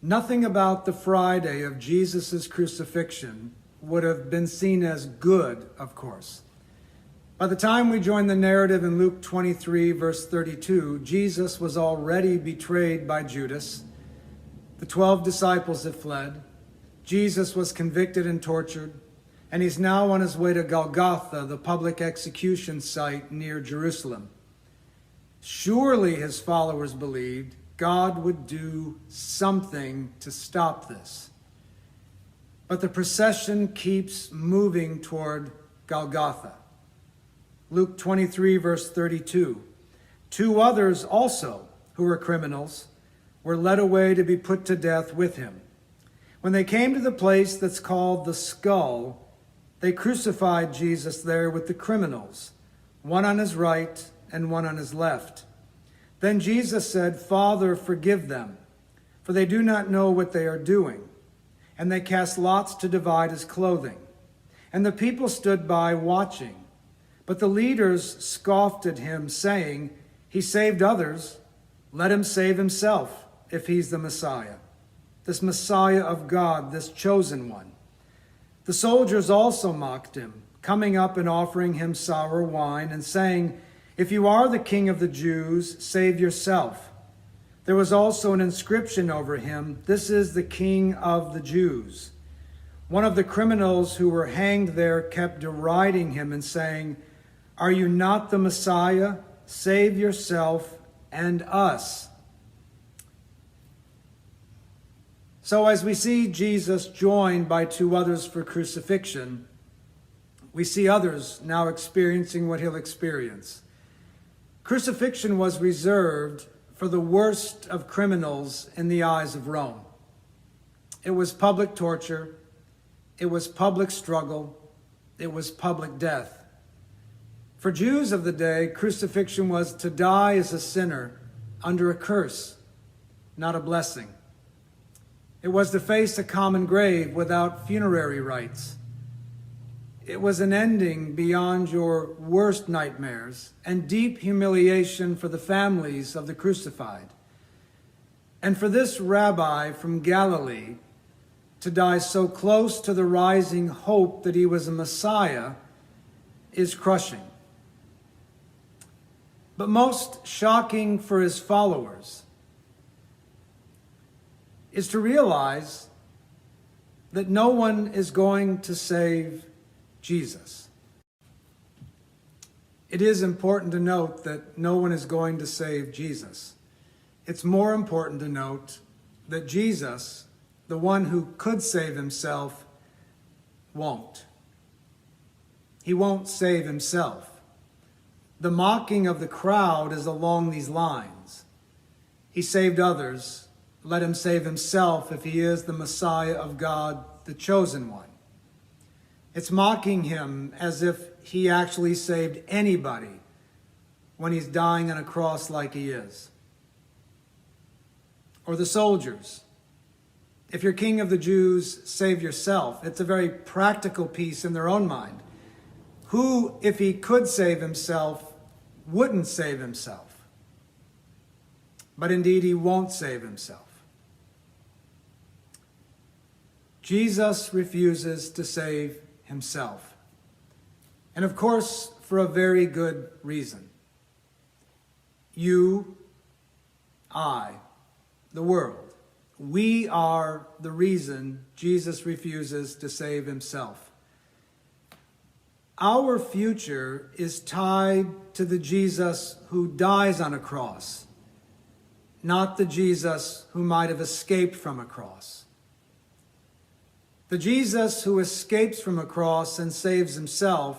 Nothing about the Friday of Jesus' crucifixion would have been seen as good, of course. By the time we join the narrative in Luke 23, verse 32, Jesus was already betrayed by Judas. The 12 disciples had fled. Jesus was convicted and tortured, and he's now on his way to Golgotha, the public execution site near Jerusalem. Surely his followers believed God would do something to stop this. But the procession keeps moving toward Golgotha. Luke 23, verse 32. 2 others also, who were criminals, were led away to be put to death with him. When they came to the place that's called the Skull, they crucified Jesus there with the criminals, one on his right and one on his left. Then Jesus said, "Father, forgive them, for they do not know what they are doing." And they cast lots to divide his clothing. And the people stood by watching. But the leaders scoffed at him, saying, "He saved others. Let him save himself, if he's the Messiah, this Messiah of God, this chosen one." The soldiers also mocked him, coming up and offering him sour wine and saying, "If you are the King of the Jews, save yourself." There was also an inscription over him, "This is the King of the Jews." One of the criminals who were hanged there kept deriding him and saying, "Are you not the Messiah? Save yourself and us." So as we see Jesus joined by 2 others for crucifixion, we see others now experiencing what he'll experience. Crucifixion was reserved for the worst of criminals in the eyes of Rome. It was public torture. It was public struggle. It was public death. For Jews of the day, crucifixion was to die as a sinner under a curse, not a blessing. It was to face a common grave without funerary rites. It was an ending beyond your worst nightmares and deep humiliation for the families of the crucified. And for this rabbi from Galilee to die so close to the rising hope that he was a Messiah is crushing. But most shocking for his followers is to realize that no one is going to save Jesus. It is important to note that no one is going to save Jesus. It's more important to note that Jesus, the one who could save himself, won't. He won't save himself. The mocking of the crowd is along these lines. He saved others. Let him save himself if he is the Messiah of God, the chosen one. It's mocking him as if he actually saved anybody when he's dying on a cross like he is. Or the soldiers. If you're King of the Jews, save yourself. It's a very practical piece in their own mind. Who, if he could save himself, wouldn't save himself? But indeed, he won't save himself. Jesus refuses to save himself. And of course, for a very good reason. You, I, the world, we are the reason Jesus refuses to save himself. Our future is tied to the Jesus who dies on a cross, not the Jesus who might have escaped from a cross. The Jesus who escapes from a cross and saves himself